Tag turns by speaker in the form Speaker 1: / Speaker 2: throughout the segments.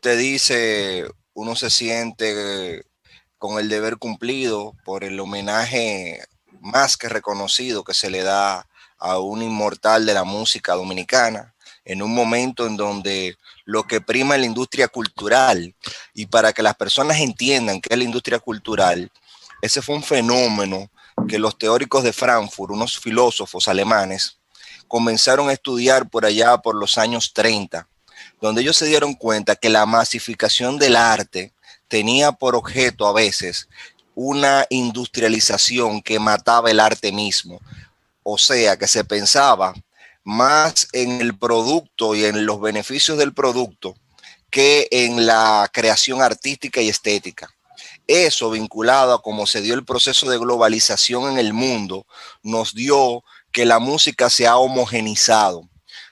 Speaker 1: usted dice, uno se siente con el deber cumplido por el homenaje más que reconocido que se le da a un inmortal de la música dominicana, en un momento en donde lo que prima es la industria cultural. Y para que las personas entiendan qué es la industria cultural, ese fue un fenómeno que los teóricos de Frankfurt, unos filósofos alemanes, comenzaron a estudiar por allá por los años 30, donde ellos se dieron cuenta que la masificación del arte tenía por objeto a veces una industrialización que mataba el arte mismo. O sea, que se pensaba más en el producto y en los beneficios del producto que en la creación artística y estética. Eso, vinculado a cómo se dio el proceso de globalización en el mundo, nos dio que la música se ha homogenizado,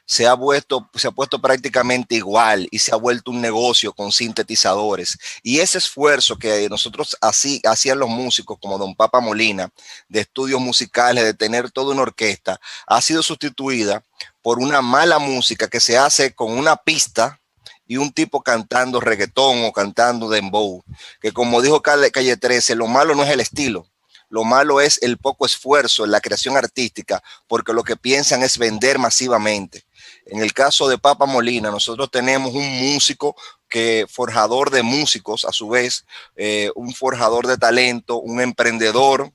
Speaker 1: se ha puesto prácticamente igual y se ha vuelto un negocio con sintetizadores. Y ese esfuerzo que nosotros hacían los músicos como don Papa Molina, de estudios musicales, de tener toda una orquesta, ha sido sustituida por una mala música que se hace con una pista y un tipo cantando reggaetón o cantando dembow, que como dijo Calle 13, lo malo no es el estilo, lo malo es el poco esfuerzo en la creación artística, porque lo que piensan es vender masivamente. En el caso de Papa Molina, nosotros tenemos un músico forjador de músicos, a su vez, un forjador de talento, un emprendedor.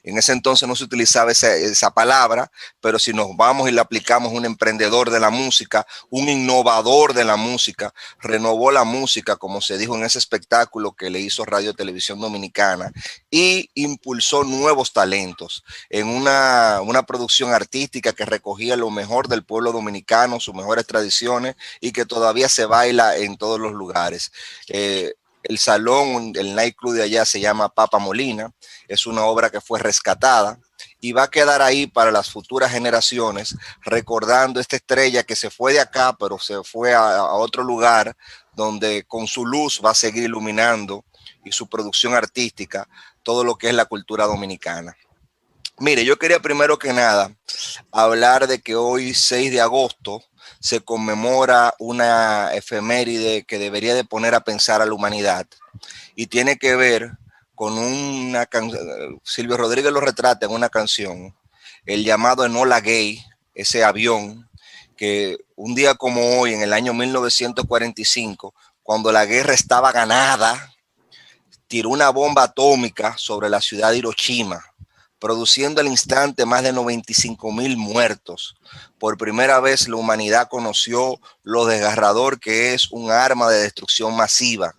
Speaker 1: En ese entonces no se utilizaba esa palabra, pero si nos vamos y le aplicamos un emprendedor de la música, un innovador de la música, renovó la música, como se dijo en ese espectáculo que le hizo Radio Televisión Dominicana, y impulsó nuevos talentos en una producción artística que recogía lo mejor del pueblo dominicano, sus mejores tradiciones, y que todavía se baila en todos los lugares. El salón, el nightclub de allá se llama Papa Molina, es una obra que fue rescatada y va a quedar ahí para las futuras generaciones, recordando esta estrella que se fue de acá, pero se fue a otro lugar donde con su luz va a seguir iluminando y su producción artística todo lo que es la cultura dominicana. Mire, yo quería primero que nada hablar de que hoy, 6 de agosto, se conmemora una efeméride que debería de poner a pensar a la humanidad y tiene que ver con una canción. Silvio Rodríguez lo retrata en una canción, el llamado Enola Gay, ese avión que un día como hoy, en el año 1945, cuando la guerra estaba ganada, tiró una bomba atómica sobre la ciudad de Hiroshima, produciendo al instante más de 95,000 muertos. Por primera vez la humanidad conoció lo desgarrador que es un arma de destrucción masiva.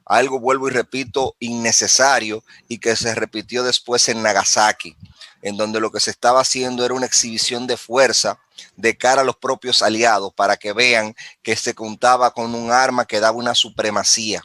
Speaker 1: Algo, vuelvo y repito, innecesario, y que se repitió después en Nagasaki, en donde lo que se estaba haciendo era una exhibición de fuerza de cara a los propios aliados para que vean que se contaba con un arma que daba una supremacía.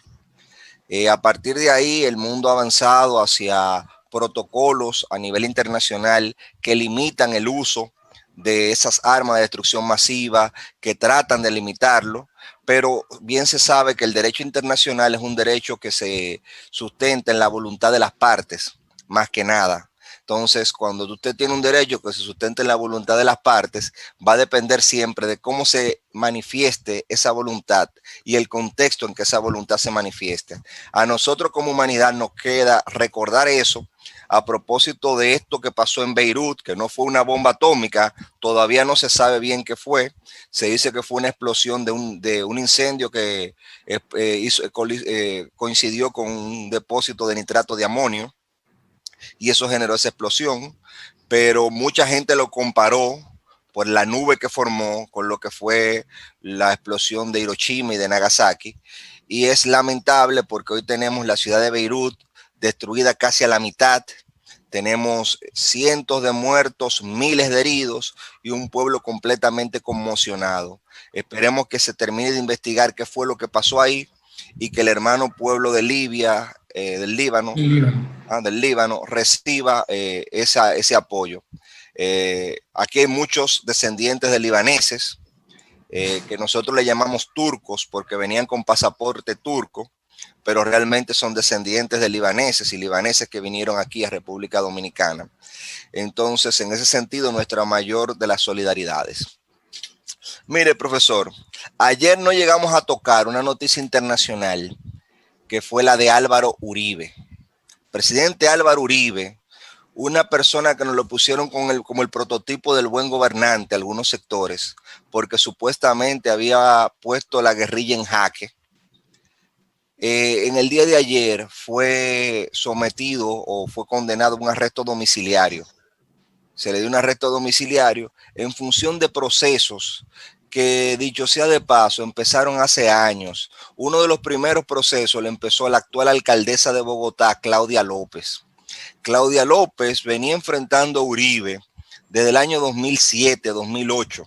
Speaker 1: A partir de ahí, el mundo ha avanzado hacia protocolos a nivel internacional que limitan el uso de esas armas de destrucción masiva, que tratan de limitarlo, pero bien se sabe que el derecho internacional es un derecho que se sustenta en la voluntad de las partes, más que nada. Entonces, cuando usted tiene un derecho que se sustenta en la voluntad de las partes, va a depender siempre de cómo se manifieste esa voluntad y el contexto en que esa voluntad se manifieste. A nosotros como humanidad nos queda recordar eso a propósito de esto que pasó en Beirut, que no fue una bomba atómica, todavía no se sabe bien qué fue. Se dice que fue una explosión de un incendio que coincidió con un depósito de nitrato de amonio, y eso generó esa explosión, pero mucha gente lo comparó por la nube que formó con lo que fue la explosión de Hiroshima y de Nagasaki, y es lamentable porque hoy tenemos la ciudad de Beirut destruida casi a la mitad, tenemos cientos de muertos, miles de heridos y un pueblo completamente conmocionado. Esperemos que se termine de investigar qué fue lo que pasó ahí y que el hermano pueblo de Libia, del Líbano, reciba ese apoyo. Aquí hay muchos descendientes de libaneses, que nosotros le llamamos turcos porque venían con pasaporte turco, pero realmente son descendientes de libaneses y libaneses que vinieron aquí a República Dominicana. Entonces, en ese sentido, nuestra mayor de las solidaridades. Mire, profesor, ayer no llegamos a tocar una noticia internacional que fue la de Álvaro Uribe. Presidente Álvaro Uribe, una persona que nos lo pusieron como el prototipo del buen gobernante, algunos sectores, porque supuestamente había puesto la guerrilla en jaque. En el día de ayer fue sometido o fue condenado a un arresto domiciliario. Se le dio un arresto domiciliario en función de procesos que, dicho sea de paso, empezaron hace años. Uno de los primeros procesos lo empezó la actual alcaldesa de Bogotá, Claudia López. Claudia López venía enfrentando a Uribe desde el año 2007-2008,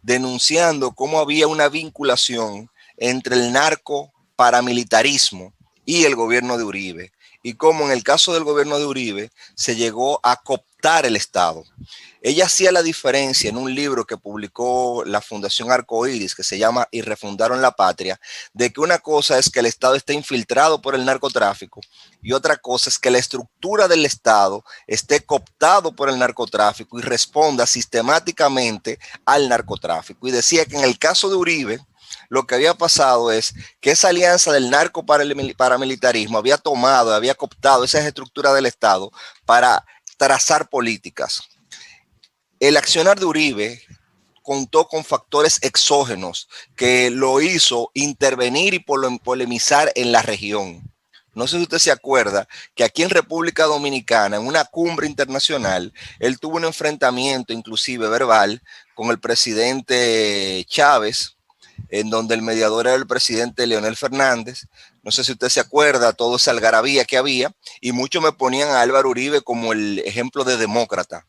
Speaker 1: denunciando cómo había una vinculación entre el narco paramilitarismo y el gobierno de Uribe, y cómo en el caso del gobierno de Uribe se llegó a cooptar el Estado. Ella hacía la diferencia en un libro que publicó la Fundación Arcoíris, que se llama Y refundaron la patria, de que una cosa es que el Estado esté infiltrado por el narcotráfico y otra cosa es que la estructura del Estado esté cooptado por el narcotráfico y responda sistemáticamente al narcotráfico. Y decía que en el caso de Uribe, lo que había pasado es que esa alianza del narco paramilitarismo había tomado, había cooptado esas estructuras del Estado para trazar políticas. El accionar de Uribe contó con factores exógenos que lo hizo intervenir y polemizar en la región. No sé si usted se acuerda que aquí en República Dominicana, en una cumbre internacional, él tuvo un enfrentamiento inclusive verbal con el presidente Chávez, en donde el mediador era el presidente Leonel Fernández. No sé si usted se acuerda, toda esa algarabía que había, y muchos me ponían a Álvaro Uribe como el ejemplo de demócrata.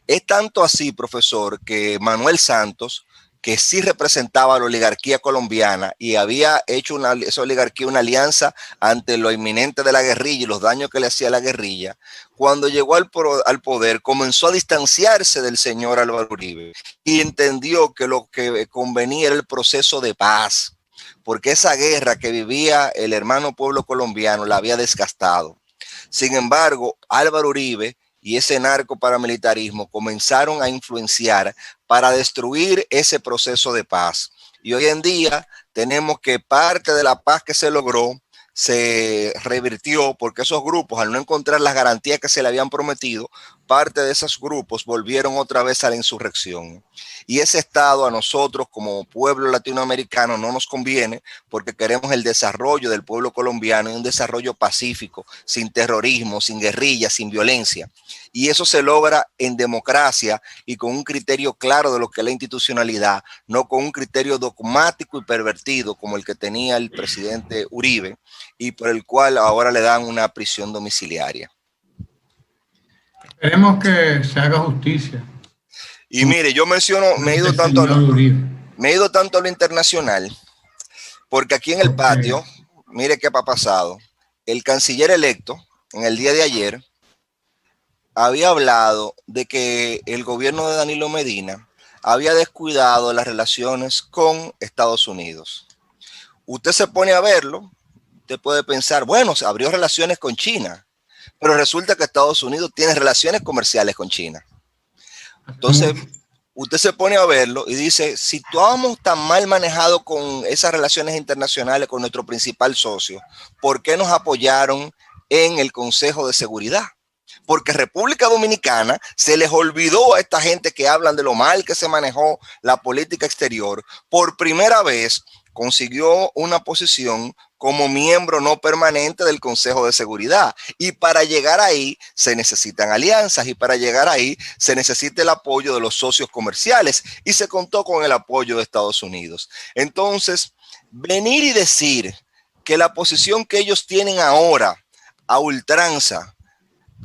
Speaker 1: Es tanto así, profesor, que Manuel Santos, que sí representaba a la oligarquía colombiana y había hecho esa oligarquía una alianza ante lo inminente de la guerrilla y los daños que le hacía la guerrilla, cuando llegó al poder comenzó a distanciarse del señor Álvaro Uribe y entendió que lo que convenía era el proceso de paz, porque esa guerra que vivía el hermano pueblo colombiano la había desgastado. Sin embargo, Álvaro Uribe y ese narco paramilitarismo comenzaron a influenciar para destruir ese proceso de paz. Y hoy en día tenemos que parte de la paz que se logró se revirtió porque esos grupos, al no encontrar las garantías que se le habían prometido, parte de esos grupos volvieron otra vez a la insurrección. Y ese Estado a nosotros como pueblo latinoamericano no nos conviene porque queremos el desarrollo del pueblo colombiano y un desarrollo pacífico, sin terrorismo, sin guerrilla, sin violencia. Y eso se logra en democracia y con un criterio claro de lo que es la institucionalidad, no con un criterio dogmático y pervertido como el que tenía el presidente Uribe y por el cual ahora le dan una prisión domiciliaria.
Speaker 2: Esperemos que se haga justicia.
Speaker 1: Y mire, yo menciono, me he ido tanto a lo internacional, porque aquí en el patio, mire qué ha pasado. El canciller electo, en el día de ayer, había hablado de que el gobierno de Danilo Medina había descuidado las relaciones con Estados Unidos. Usted se pone a verlo, usted puede pensar, bueno, se abrió relaciones con China, pero resulta que Estados Unidos tiene relaciones comerciales con China. Entonces, usted se pone a verlo y dice, si estábamos tan mal manejados con esas relaciones internacionales con nuestro principal socio, ¿por qué nos apoyaron en el Consejo de Seguridad? Porque República Dominicana se les olvidó a esta gente que hablan de lo mal que se manejó la política exterior. Por primera vez consiguió una posición como miembro no permanente del Consejo de Seguridad. Y para llegar ahí se necesitan alianzas y para llegar ahí se necesita el apoyo de los socios comerciales y se contó con el apoyo de Estados Unidos. Entonces, venir y decir que la posición que ellos tienen ahora a ultranza,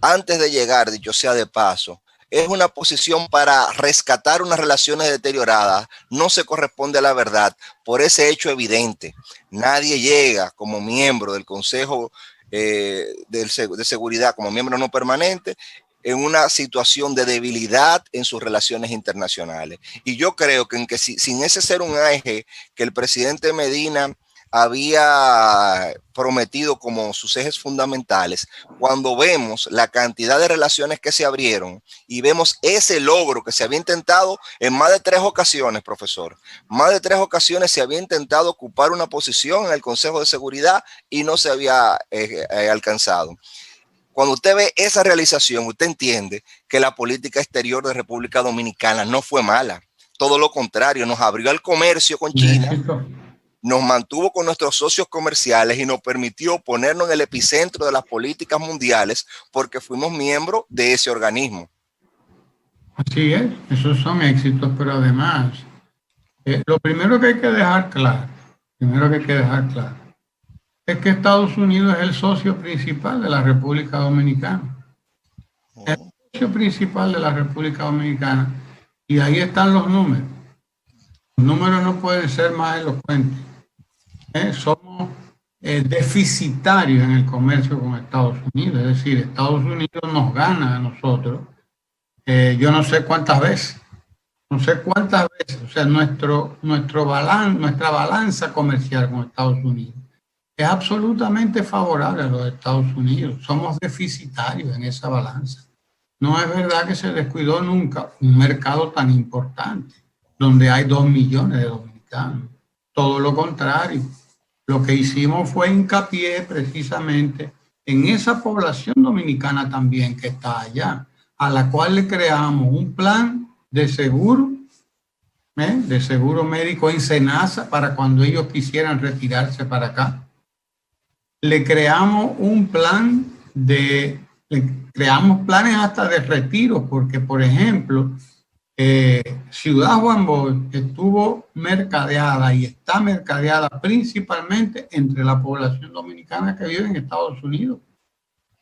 Speaker 1: antes de llegar, dicho sea de paso, es una posición para rescatar unas relaciones deterioradas, no se corresponde a la verdad por ese hecho evidente. Nadie llega como miembro del Consejo de Seguridad, como miembro no permanente, en una situación de debilidad en sus relaciones internacionales. Y yo creo que sin ese ser un eje que el presidente Medina había prometido como sus ejes fundamentales, cuando vemos la cantidad de relaciones que se abrieron y vemos ese logro que se había intentado en más de 3 ocasiones, profesor, más de 3 ocasiones se había intentado ocupar una posición en el Consejo de Seguridad y no se había alcanzado. Cuando usted ve esa realización, usted entiende que la política exterior de República Dominicana no fue mala. Todo lo contrario, nos abrió el comercio con China, nos mantuvo con nuestros socios comerciales y nos permitió ponernos en el epicentro de las políticas mundiales porque fuimos miembros de ese organismo.
Speaker 2: Así es, esos son éxitos, pero además, lo primero que hay que dejar claro, es que Estados Unidos es el socio principal de la República Dominicana. El socio principal de la República Dominicana, y ahí están los números. Los números no pueden ser más elocuentes. Somos deficitarios en el comercio con Estados Unidos, es decir, Estados Unidos nos gana a nosotros, yo no sé cuántas veces, o sea, nuestra balanza comercial con Estados Unidos es absolutamente favorable a los Estados Unidos. Somos deficitarios en esa balanza. No es verdad que se descuidó nunca un mercado tan importante, donde hay 2 millones de dominicanos. Todo lo contrario. Lo que hicimos fue hincapié precisamente en esa población dominicana también que está allá, a la cual le creamos un plan de seguro médico en SENASA para cuando ellos quisieran retirarse para acá. Le creamos un plan creamos planes hasta de retiro, porque por ejemplo, Ciudad Juan Bosch estuvo mercadeada y está mercadeada principalmente entre la población dominicana que vive en Estados Unidos,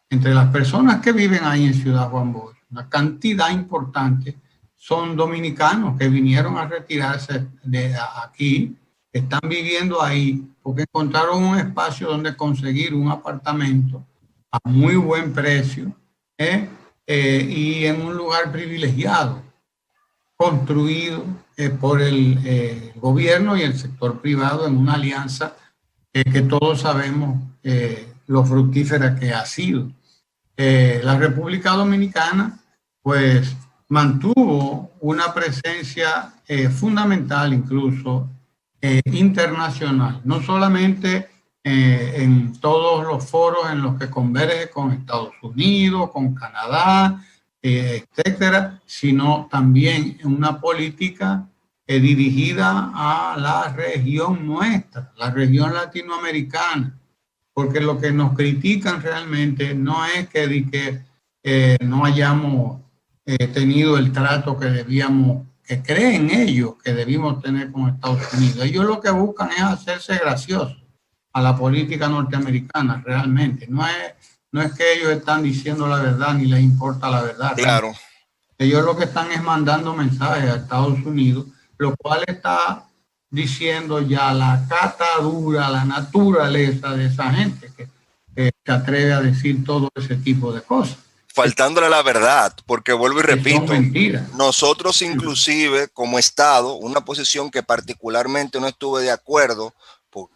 Speaker 2: entre las personas que viven ahí en Ciudad Juan Bosch. Una cantidad importante son dominicanos que vinieron a retirarse de aquí, están viviendo ahí porque encontraron un espacio donde conseguir un apartamento a muy buen precio y en un lugar privilegiado, construido por el gobierno y el sector privado en una alianza que todos sabemos lo fructífera que ha sido. La República Dominicana pues mantuvo una presencia fundamental incluso internacional, no solamente en todos los foros en los que converge con Estados Unidos, con Canadá, etcétera, sino también en una política dirigida a la región nuestra, la región latinoamericana, porque lo que nos critican realmente no es que no hayamos tenido el trato que debíamos, que creen ellos que debimos tener con Estados Unidos. Ellos lo que buscan es hacerse graciosos a la política norteamericana, realmente. No es que ellos están diciendo la verdad ni les importa la verdad.
Speaker 1: Claro.
Speaker 2: Realmente. Ellos lo que están es mandando mensajes a Estados Unidos, lo cual está diciendo ya la catadura, la naturaleza de esa gente que se atreve a decir todo ese tipo de cosas.
Speaker 1: Faltándole la verdad, porque vuelvo y repito, nosotros inclusive como Estado, una posición que particularmente no estuve de acuerdo,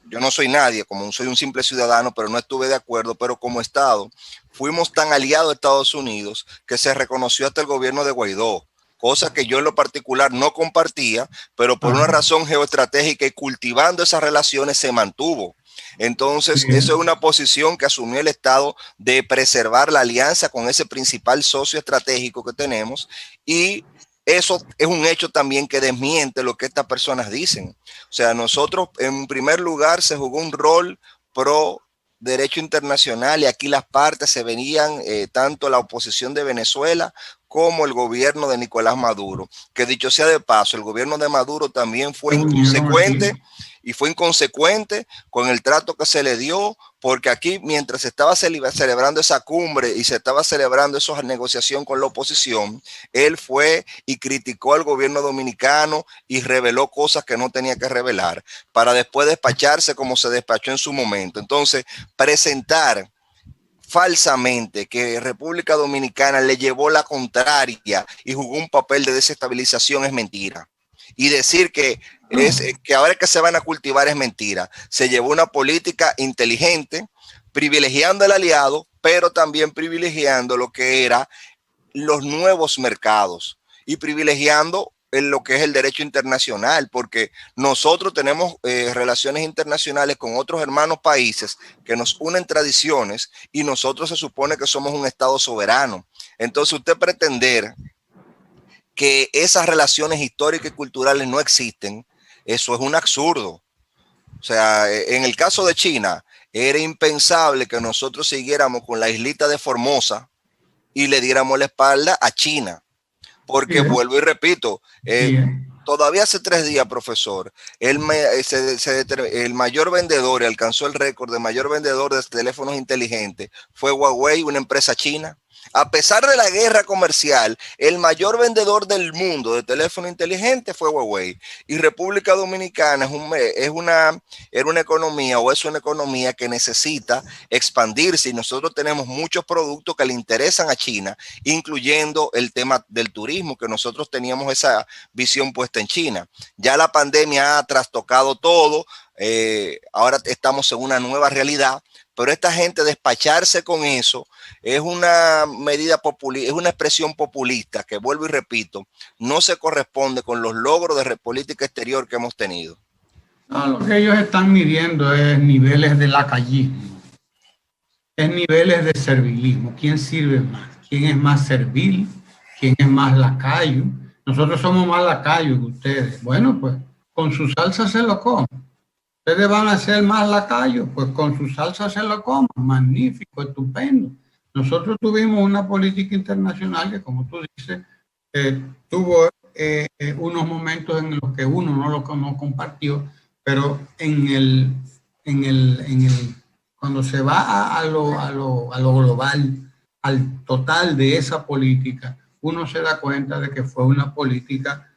Speaker 1: yo no soy nadie, como soy un simple ciudadano, pero no estuve de acuerdo, pero como Estado fuimos tan aliados de Estados Unidos que se reconoció hasta el gobierno de Guaidó, cosa que yo en lo particular no compartía, pero por una razón geoestratégica y cultivando esas relaciones se mantuvo. Entonces, eso es una posición que asumió el Estado de preservar la alianza con ese principal socio estratégico que tenemos, y eso es un hecho también que desmiente lo que estas personas dicen. O sea, nosotros en primer lugar se jugó un rol pro derecho internacional y aquí las partes se venían, tanto la oposición de Venezuela como el gobierno de Nicolás Maduro, que dicho sea de paso, el gobierno de Maduro también fue inconsecuente con el trato que se le dio, porque aquí mientras se estaba celebrando esa cumbre y se estaba celebrando esa negociación con la oposición, él fue y criticó al gobierno dominicano y reveló cosas que no tenía que revelar, para después despacharse como se despachó en su momento. Entonces, presentar falsamente que República Dominicana le llevó la contraria y jugó un papel de desestabilización es mentira. Y decir que es que ahora que se van a cultivar es mentira. Se llevó una política inteligente, privilegiando al aliado, pero también privilegiando lo que era los nuevos mercados y privilegiando en lo que es el derecho internacional, porque nosotros tenemos relaciones internacionales con otros hermanos países que nos unen tradiciones y nosotros se supone que somos un Estado soberano. Entonces usted pretender que esas relaciones históricas y culturales no existen, eso es un absurdo. O sea, en el caso de China, era impensable que nosotros siguiéramos con la islita de Formosa y le diéramos la espalda a China. Porque vuelvo y repito, todavía hace 3 días, profesor, el mayor vendedor, alcanzó el récord de mayor vendedor de teléfonos inteligentes, fue Huawei, una empresa china. A pesar de la guerra comercial, el mayor vendedor del mundo de teléfono inteligente fue Huawei. Y República Dominicana era una economía o es una economía que necesita expandirse y nosotros tenemos muchos productos que le interesan a China, incluyendo el tema del turismo, que nosotros teníamos esa visión puesta en China. Ya la pandemia ha trastocado todo, ahora estamos en una nueva realidad, pero esta gente despacharse con eso es una medida populista, es una expresión populista que, vuelvo y repito, no se corresponde con los logros de política exterior que hemos tenido.
Speaker 2: No, lo que ellos están midiendo es niveles de lacayismo, es niveles de servilismo. ¿Quién sirve más? ¿Quién es más servil? ¿Quién es más lacayo? Nosotros somos más lacayos que ustedes. Bueno, pues con su salsa se lo comen. Ustedes van a ser más lacayos, pues con su salsa se lo coman. Magnífico, estupendo. Nosotros tuvimos una política internacional que, como tú dices, tuvo unos momentos en los que uno no compartió, pero cuando se va a lo global, al total de esa política, uno se da cuenta de que fue una política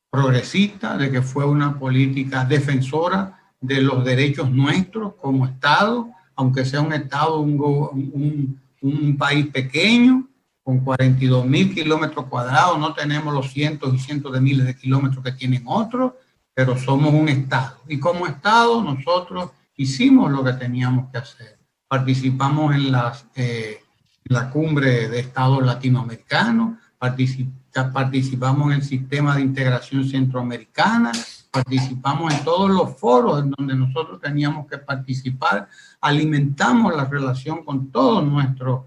Speaker 2: progresista, de que fue una política defensora de los derechos nuestros como Estado, aunque sea un Estado, un país pequeño, con 42.000 kilómetros cuadrados, no tenemos los cientos y cientos de miles de kilómetros que tienen otros, pero somos un Estado. Y como Estado nosotros hicimos lo que teníamos que hacer. Participamos en la cumbre de Estados latinoamericanos, participamos en el sistema de integración centroamericana, participamos en todos los foros en donde nosotros teníamos que participar, alimentamos la relación con todos nuestros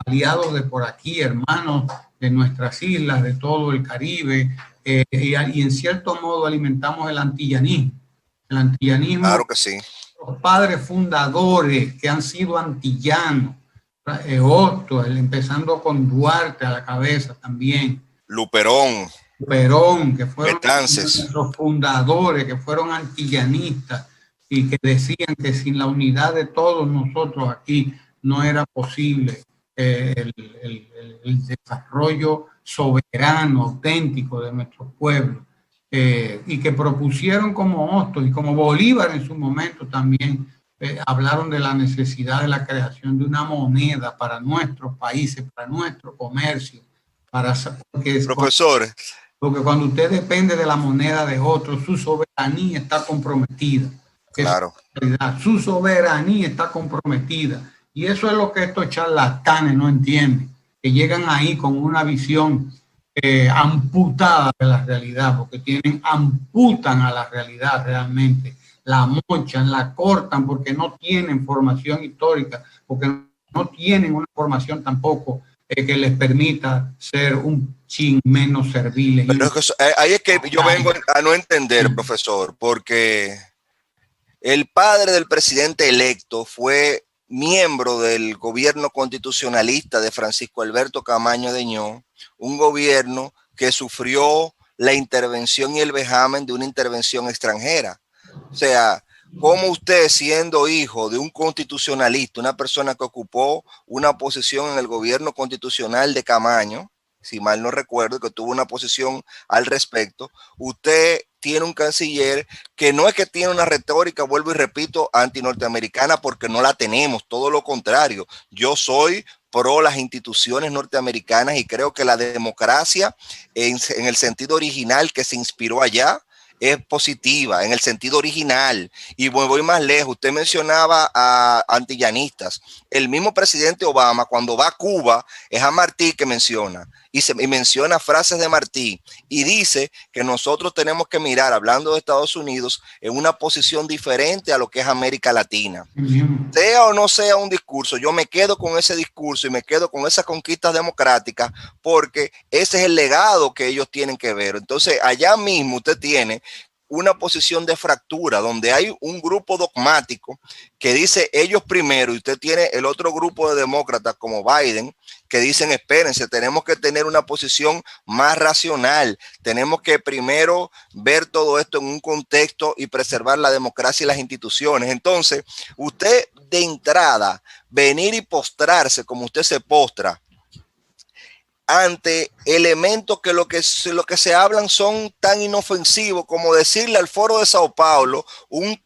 Speaker 2: aliados de por aquí, hermanos de nuestras islas, de todo el Caribe, y en cierto modo alimentamos el antillanismo. El antillanismo,
Speaker 1: claro que sí.
Speaker 2: Los padres fundadores que han sido antillanos, Hostos, empezando con Duarte a la cabeza también.
Speaker 1: Luperón,
Speaker 2: que fueron los fundadores, que fueron antillanistas y que decían que sin la unidad de todos nosotros aquí no era posible el desarrollo soberano, auténtico de nuestros pueblos. Y que propusieron como Hostos y como Bolívar en su momento también, hablaron de la necesidad de la creación de una moneda para nuestros países, para nuestro comercio.
Speaker 1: Profesor.
Speaker 2: Porque cuando usted depende de la moneda de otros, su soberanía está comprometida.
Speaker 1: Claro.
Speaker 2: Su soberanía está comprometida. Y eso es lo que estos charlatanes no entienden, que llegan ahí con una visión amputada de la realidad, porque amputan a la realidad realmente, la mochan, la cortan porque no tienen formación histórica, porque no tienen una formación tampoco que les permita ser un chin menos serviles.
Speaker 1: Pero ahí es que yo vengo a no entender, profesor, porque el padre del presidente electo fue miembro del gobierno constitucionalista de Francisco Alberto Camaño Deñó, un gobierno que sufrió la intervención y el vejamen de una intervención extranjera. O sea, ¿cómo usted, siendo hijo de un constitucionalista, una persona que ocupó una posición en el gobierno constitucional de Camaño, si mal no recuerdo, que tuvo una posición al respecto, usted tiene un canciller que no es que tiene una retórica, vuelvo y repito, anti-norteamericana, porque no la tenemos, todo lo contrario. Yo soy pro las instituciones norteamericanas y creo que la democracia en el sentido original que se inspiró allá es positiva, en el sentido original. Y voy más lejos, usted mencionaba a antillanistas. El mismo presidente Obama, cuando va a Cuba, es a Martí que menciona, y menciona frases de Martí, y dice que nosotros tenemos que mirar, hablando de Estados Unidos, en una posición diferente a lo que es América Latina. Sea o no sea un discurso, yo me quedo con ese discurso y me quedo con esas conquistas democráticas porque ese es el legado que ellos tienen que ver. Entonces, allá mismo usted tiene una posición de fractura donde hay un grupo dogmático que dice ellos primero y usted tiene el otro grupo de demócratas como Biden que dicen espérense, tenemos que tener una posición más racional, tenemos que primero ver todo esto en un contexto y preservar la democracia y las instituciones. Entonces, usted de entrada venir y postrarse como usted se postra ante elementos que lo que se hablan son tan inofensivos como decirle al Foro de Sao Paulo, un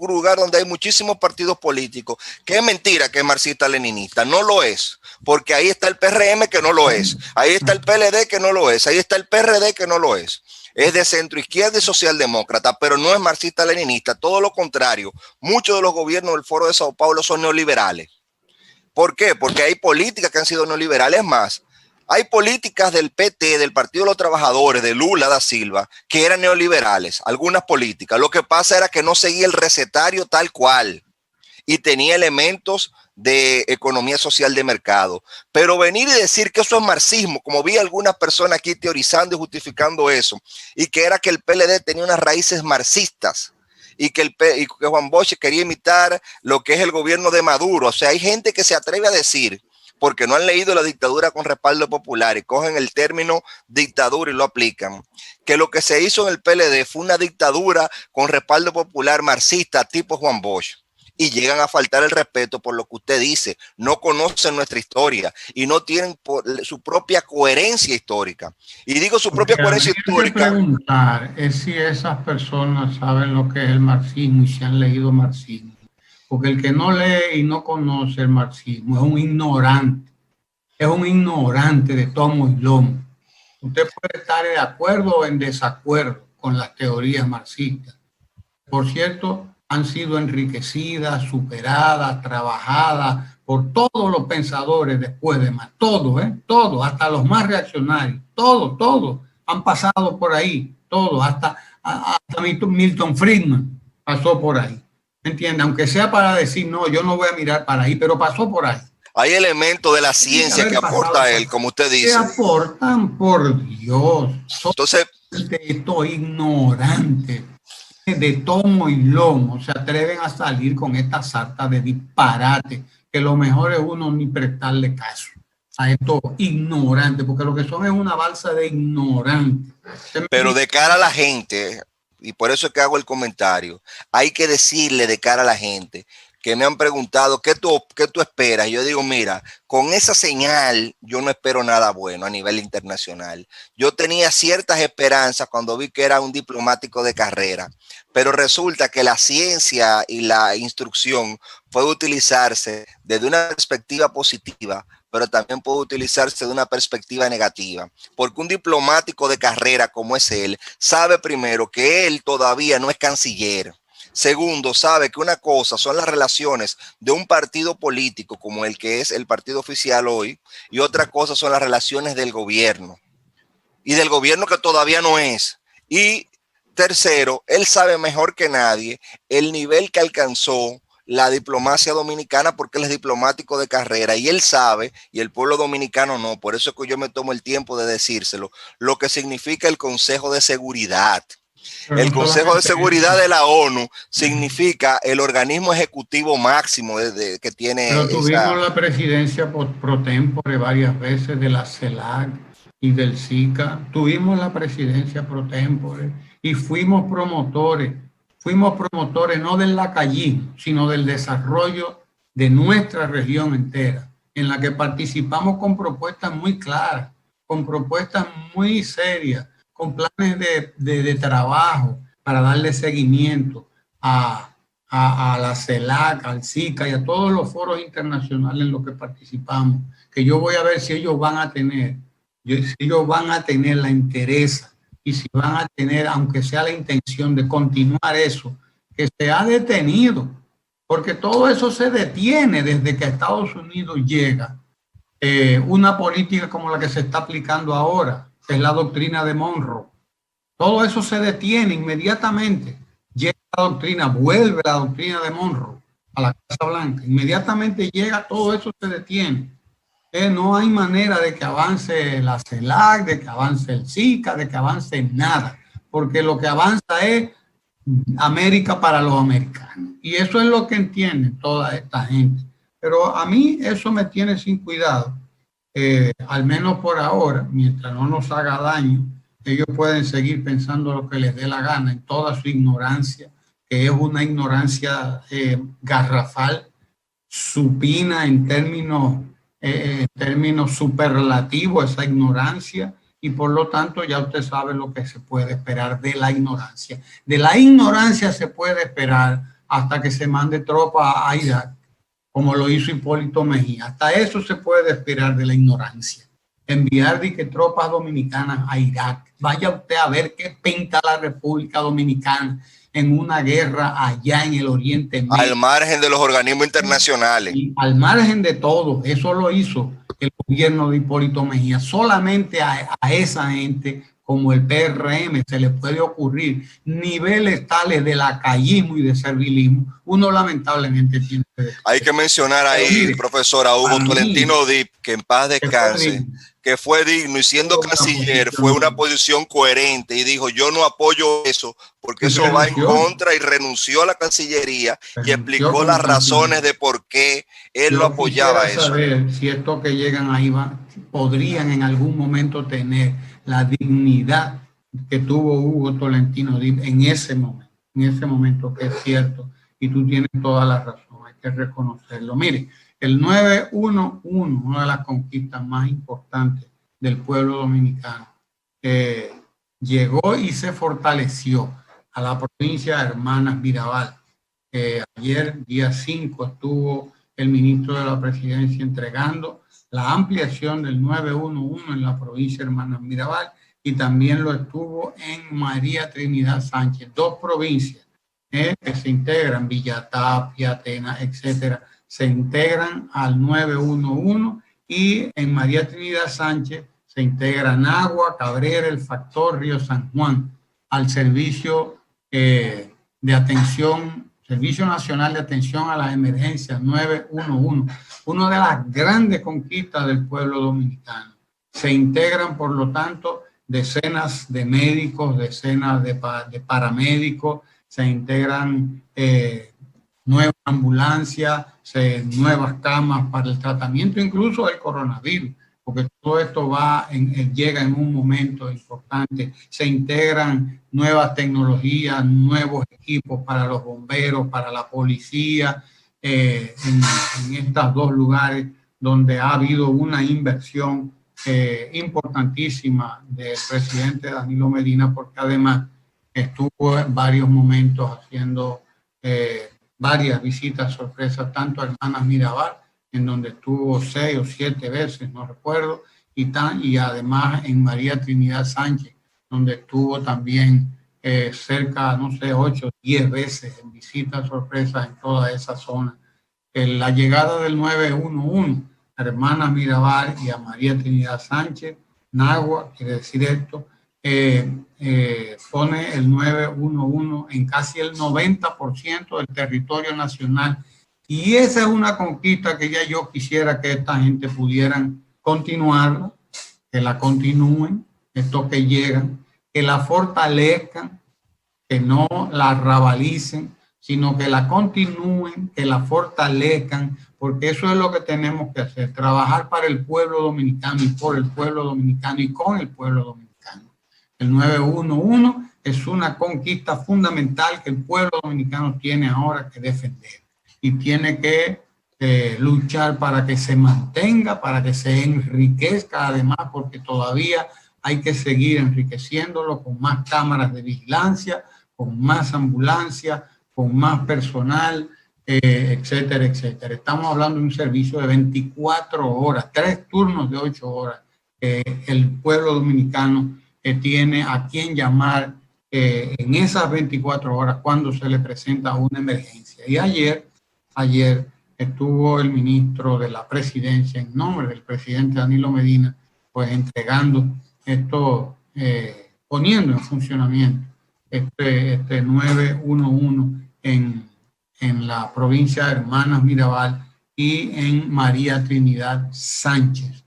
Speaker 1: lugar donde hay muchísimos partidos políticos, que es mentira que es marxista-leninista. No lo es, porque ahí está el PRM que no lo es, ahí está el PLD que no lo es, ahí está el PRD que no lo es. Es de centro izquierda y socialdemócrata, pero no es marxista-leninista, todo lo contrario. Muchos de los gobiernos del Foro de Sao Paulo son neoliberales. ¿Por qué? Porque hay políticas que han sido neoliberales más. Hay políticas del PT, del Partido de los Trabajadores, de Lula da Silva, que eran neoliberales, algunas políticas. Lo que pasa era que no seguía el recetario tal cual y tenía elementos de economía social de mercado. Pero venir y decir que eso es marxismo, como vi algunas personas aquí teorizando y justificando eso, y que era que el PLD tenía unas raíces marxistas, y que Juan Bosch quería imitar lo que es el gobierno de Maduro. O sea, hay gente que se atreve a decir, porque no han leído La dictadura con respaldo popular y cogen el término dictadura y lo aplican, que lo que se hizo en el PLD fue una dictadura con respaldo popular marxista tipo Juan Bosch. Y llegan a faltar el respeto por lo que usted dice, no conocen nuestra historia y no tienen su propia coherencia histórica. Y digo su propia coherencia histórica.
Speaker 2: Lo que preguntar es si esas personas saben lo que es el marxismo y si han leído marxismo. Porque el que no lee y no conoce el marxismo es un ignorante de tomo y lomo. Usted puede estar de acuerdo o en desacuerdo con las teorías marxistas. Por cierto, han sido enriquecidas, superadas, trabajadas por todos los pensadores después de más. Todos, hasta los más reaccionarios, todos han pasado por ahí, hasta Milton Friedman pasó por ahí. ¿Entiende? Aunque sea para decir, no, yo no voy a mirar para ahí, pero pasó por ahí.
Speaker 1: Hay elementos de la ciencia que aporta él, como usted dice.
Speaker 2: Que aportan, por Dios.
Speaker 1: Entonces,
Speaker 2: estos ignorantes de tomo y lomo se atreven a salir con esta sarta de disparate, que lo mejor es uno ni prestarle caso a estos ignorantes, porque lo que son es una balsa de ignorantes.
Speaker 1: Pero de cara a la gente, y por eso es que hago el comentario, hay que decirle de cara a la gente que me han preguntado, ¿qué tú esperas? Y yo digo, mira, con esa señal yo no espero nada bueno a nivel internacional. Yo tenía ciertas esperanzas cuando vi que era un diplomático de carrera, pero resulta que la ciencia y la instrucción puede utilizarse desde una perspectiva positiva, pero también puede utilizarse de una perspectiva negativa, porque un diplomático de carrera como es él, sabe primero que él todavía no es canciller. Segundo, sabe que una cosa son las relaciones de un partido político como el que es el partido oficial hoy, y otra cosa son las relaciones del gobierno, y del gobierno que todavía no es. Y tercero, él sabe mejor que nadie el nivel que alcanzó la diplomacia dominicana, porque él es diplomático de carrera y él sabe, y el pueblo dominicano no. Por eso es que yo me tomo el tiempo de decírselo, lo que significa el Consejo de Seguridad. El Consejo de Seguridad de la ONU significa el organismo ejecutivo máximo que tiene.
Speaker 2: Pero tuvimos la presidencia pro tempore varias veces de la CELAC y del SICA. Tuvimos la presidencia pro tempore y fuimos promotores no del lacayismo, sino del desarrollo de nuestra región entera, en la que participamos con propuestas muy claras, con propuestas muy serias, con planes de trabajo para darle seguimiento a a la CELAC, al SICA y a todos los foros internacionales en los que participamos, que yo voy a ver si ellos van a tener, si ellos van a tener la interés y si van a tener, aunque sea la intención de continuar eso, que se ha detenido, porque todo eso se detiene desde que Estados Unidos llega una política como la que se está aplicando ahora, que es la doctrina de Monroe. Todo eso se detiene inmediatamente. Llega la doctrina, vuelve la doctrina de Monroe a la Casa Blanca. Inmediatamente llega, todo eso se detiene. No hay manera de que avance la CELAC, de que avance el SICA, de que avance nada, porque lo que avanza es América para los americanos. Y eso es lo que entienden toda esta gente. Pero a mí eso me tiene sin cuidado, al menos por ahora, mientras no nos haga daño. Ellos pueden seguir pensando lo que les dé la gana en toda su ignorancia, que es una ignorancia garrafal, supina en términos superlativos, esa ignorancia, y por lo tanto ya usted sabe lo que se puede esperar de la ignorancia. De la ignorancia se puede esperar hasta que se mande tropas a Irak, como lo hizo Hipólito Mejía. Hasta eso se puede esperar de la ignorancia. Enviar tropas dominicanas a Irak. Vaya usted a ver qué pinta la República Dominicana en una guerra allá en el Oriente Medio.
Speaker 1: Al margen de los organismos internacionales.
Speaker 2: Y al margen de todo, eso lo hizo el gobierno de Hipólito Mejía. Solamente a esa gente como el PRM se le puede ocurrir niveles tales de lacayismo y de servilismo. Uno lamentablemente tiene que decir.
Speaker 1: Hay que mencionar ahí, profesor, a Hugo Tolentino Dipp, que en paz descanse, que fue digno y siendo canciller fue una posición coherente y dijo: yo no apoyo eso porque eso va en contra, y renunció a la Cancillería y explicó las razones de por qué él lo apoyaba.
Speaker 2: Eso. Saber si estos que llegan ahí podrían en algún momento tener la dignidad que tuvo Hugo Tolentino Dipp en ese momento, que es cierto, y tú tienes toda la razón, hay que reconocerlo. Mire, el 911, una de las conquistas más importantes del pueblo dominicano, llegó y se fortaleció a la provincia de Hermanas Mirabal. Ayer, día 5, estuvo el ministro de la Presidencia entregando la ampliación del 911 en la provincia de Hermanas Mirabal, y también lo estuvo en María Trinidad Sánchez, dos provincias que se integran, Villa Tapia, Atenas, etcétera, se integran al 911, y en María Trinidad Sánchez se integra Nagua, Cabrera, El Factor, Río San Juan, al servicio de atención, Servicio Nacional de Atención a las Emergencias 911, una de las grandes conquistas del pueblo dominicano. Se integran, por lo tanto, decenas de médicos, decenas de paramédicos, se integran nuevas ambulancias, nuevas camas para el tratamiento incluso del coronavirus, porque todo esto llega en un momento importante. Se integran nuevas tecnologías, nuevos equipos para los bomberos, para la policía, en estos dos lugares donde ha habido una inversión importantísima del presidente Danilo Medina, porque además estuvo en varios momentos haciendo varias visitas sorpresas, tanto a Hermanas Mirabal, en donde estuvo 6 o 7 veces, no recuerdo, y además en María Trinidad Sánchez, donde estuvo también cerca, no sé, 8 o 10 veces en visitas sorpresas en toda esa zona. La llegada del 911 a Hermanas Mirabal y a María Trinidad Sánchez, Nagua, quiere decir esto, pone el 911 en casi el 90% del territorio nacional. Y esa es una conquista que ya yo quisiera que esta gente pudieran continuar, que la continúen, estos que llegan, que la fortalezcan, que no la rabalicen, sino que la continúen, que la fortalezcan, porque eso es lo que tenemos que hacer, trabajar para el pueblo dominicano y por el pueblo dominicano y con el pueblo dominicano. El 911 es una conquista fundamental que el pueblo dominicano tiene ahora que defender. Y tiene que luchar para que se mantenga, para que se enriquezca además, porque todavía hay que seguir enriqueciéndolo con más cámaras de vigilancia, con más ambulancias, con más personal, etcétera, etcétera. Estamos hablando de un servicio de 24 horas, 3 turnos de 8 horas. El pueblo dominicano tiene a quien llamar en esas 24 horas cuando se le presenta una emergencia. Y ayer estuvo el ministro de la Presidencia en nombre del presidente Danilo Medina, pues entregando esto, poniendo en funcionamiento este 911 en la provincia de Hermanas Mirabal y en María Trinidad Sánchez.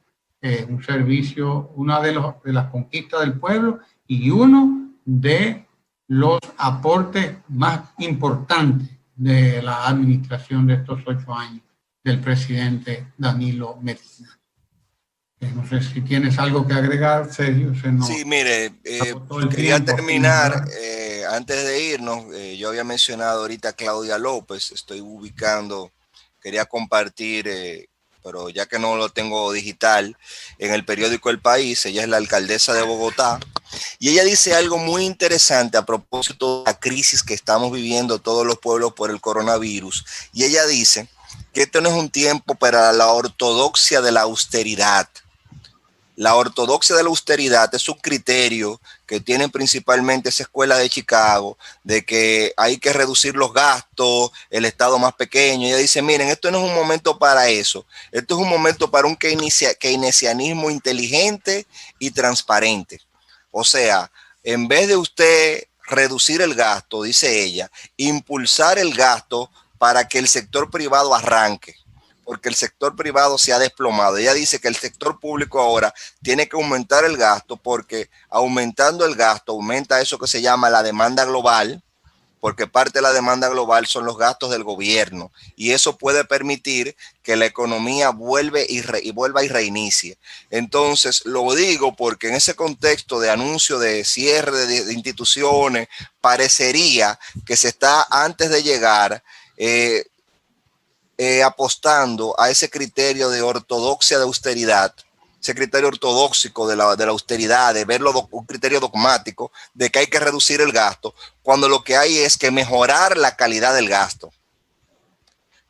Speaker 2: Un servicio, una de las conquistas del pueblo y uno de los aportes más importantes de la administración de estos 8 años del presidente Danilo Medina. No sé si tienes algo que agregar, Sergio.
Speaker 1: Sí, mire, quería terminar, antes de irnos, yo había mencionado ahorita a Claudia López, estoy ubicando, quería compartir, pero ya que no lo tengo digital, en el periódico El País, ella es la alcaldesa de Bogotá, y ella dice algo muy interesante a propósito de la crisis que estamos viviendo todos los pueblos por el coronavirus, y ella dice que esto no es un tiempo para la ortodoxia de la austeridad. La ortodoxia de la austeridad es un criterio que tienen principalmente esa escuela de Chicago, de que hay que reducir los gastos, el Estado más pequeño. Ella dice, miren, esto no es un momento para eso. Esto es un momento para un keynesianismo inteligente y transparente. O sea, en vez de usted reducir el gasto, dice ella, impulsar el gasto para que el sector privado arranque, porque el sector privado se ha desplomado. Ella dice que el sector público ahora tiene que aumentar el gasto, porque aumentando el gasto aumenta eso que se llama la demanda global, porque parte de la demanda global son los gastos del gobierno, y eso puede permitir que la economía vuelva y reinicie. Entonces, lo digo porque en ese contexto de anuncio de cierre de instituciones, parecería que se está, antes de llegar, apostando a ese criterio de ortodoxia de austeridad, ese criterio ortodoxico de la austeridad, de verlo un criterio dogmático, de que hay que reducir el gasto, cuando lo que hay es que mejorar la calidad del gasto,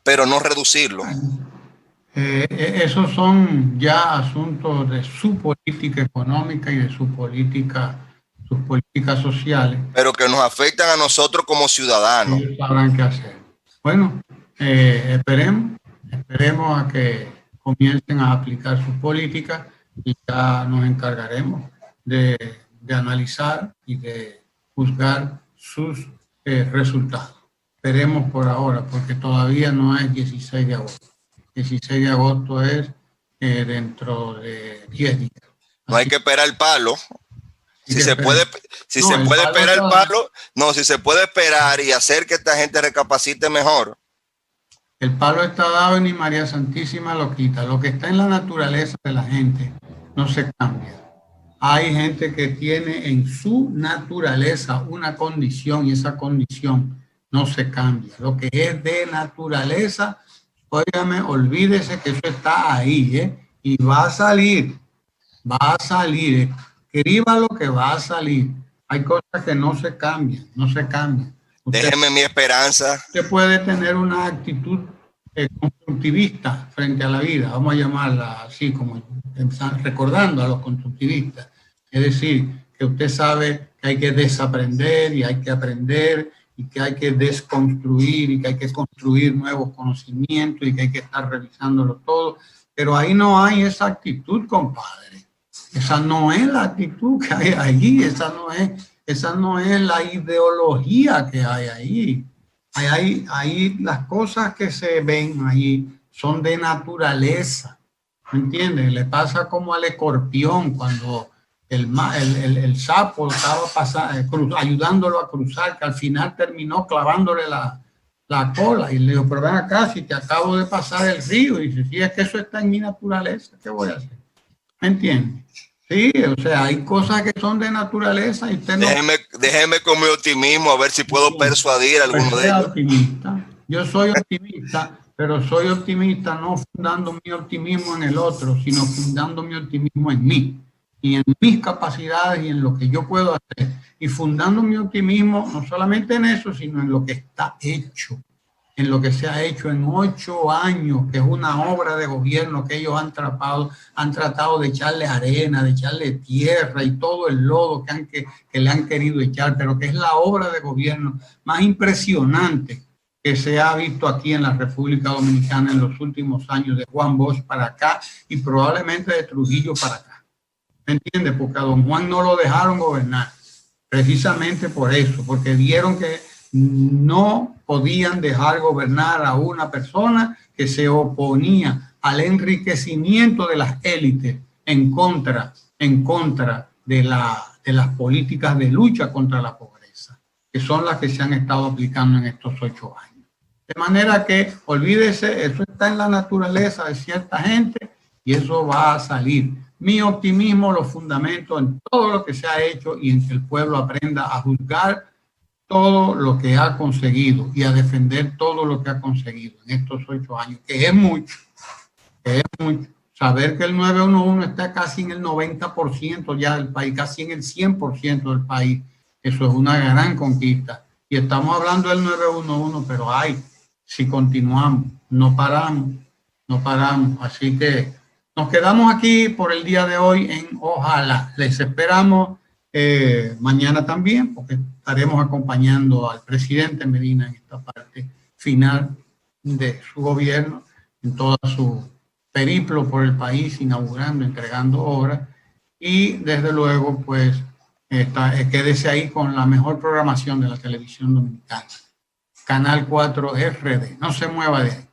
Speaker 1: pero no reducirlo.
Speaker 2: Esos son ya asuntos de su política económica y de sus políticas sociales.
Speaker 1: Pero que nos afectan a nosotros como ciudadanos.
Speaker 2: Ellos sabrán qué hacer. Bueno, esperemos a que comiencen a aplicar sus políticas y ya nos encargaremos de analizar y de juzgar sus resultados. Esperemos por ahora, porque todavía no es 16 de agosto. 16 de agosto es dentro de 10 días.
Speaker 1: No hay que esperar el palo. Si se puede esperar el palo, no, si se puede esperar y hacer que esta gente recapacite mejor.
Speaker 2: El palo está dado y ni María Santísima lo quita. Lo que está en la naturaleza de la gente no se cambia. Hay gente que tiene en su naturaleza una condición y esa condición no se cambia. Lo que es de naturaleza, óigame, olvídese que eso está ahí, y va a salir, escríbalo que va a salir. Hay cosas que no se cambian.
Speaker 1: Déjeme mi esperanza.
Speaker 2: Usted puede tener una actitud constructivista frente a la vida, vamos a llamarla así, como recordando a los constructivistas. Es decir, que usted sabe que hay que desaprender y hay que aprender y que hay que desconstruir y que hay que construir nuevos conocimientos y que hay que estar revisándolo todo. Pero ahí no hay esa actitud, compadre. Esa no es la actitud que hay allí, esa no es la ideología que hay ahí. Ahí las cosas que se ven ahí son de naturaleza, ¿me entiendes? Le pasa como al escorpión cuando el sapo estaba ayudándolo a cruzar, que al final terminó clavándole la cola, y le dijo, pero ven acá, si te acabo de pasar el río, y dice, sí, es que eso está en mi naturaleza, ¿qué voy a hacer? ¿Me entiendes? Sí, o sea, hay cosas que son de naturaleza y usted no...
Speaker 1: Déjeme con mi optimismo a ver si puedo persuadir a alguno de ellos.
Speaker 2: Optimista. Yo soy optimista, pero soy optimista no fundando mi optimismo en el otro, sino fundando mi optimismo en mí. y en mis capacidades y en lo que yo puedo hacer, y fundando mi optimismo no solamente en eso, sino en lo que está hecho, en lo que se ha hecho en 8 años, que es una obra de gobierno que ellos han tratado de echarle arena, de echarle tierra y todo el lodo que le han querido echar, pero que es la obra de gobierno más impresionante que se ha visto aquí en la República Dominicana en los últimos años, de Juan Bosch para acá y probablemente de Trujillo para acá. ¿Me entiendes? Porque a don Juan no lo dejaron gobernar, precisamente por eso, porque vieron que no podían dejar gobernar a una persona que se oponía al enriquecimiento de las élites en contra de las políticas de lucha contra la pobreza, que son las que se han estado aplicando en estos 8 años. De manera que, olvídese, eso está en la naturaleza de cierta gente y eso va a salir. Mi optimismo lo fundamento en todo lo que se ha hecho y en que el pueblo aprenda a juzgar todo lo que ha conseguido y a defender todo lo que ha conseguido en estos 8 años, que es mucho, Saber que el 911 está casi en el 90% ya del país, casi en el 100% del país, eso es una gran conquista. Y estamos hablando del 911, pero si continuamos, no paramos. Así que nos quedamos aquí por el día de hoy en Ojalá. Les esperamos mañana también, porque estaremos acompañando al presidente Medina en esta parte final de su gobierno, en toda su periplo por el país, inaugurando, entregando obras. Y desde luego, pues, quédese ahí con la mejor programación de la televisión dominicana. Canal 4 RD. No se mueva de ahí.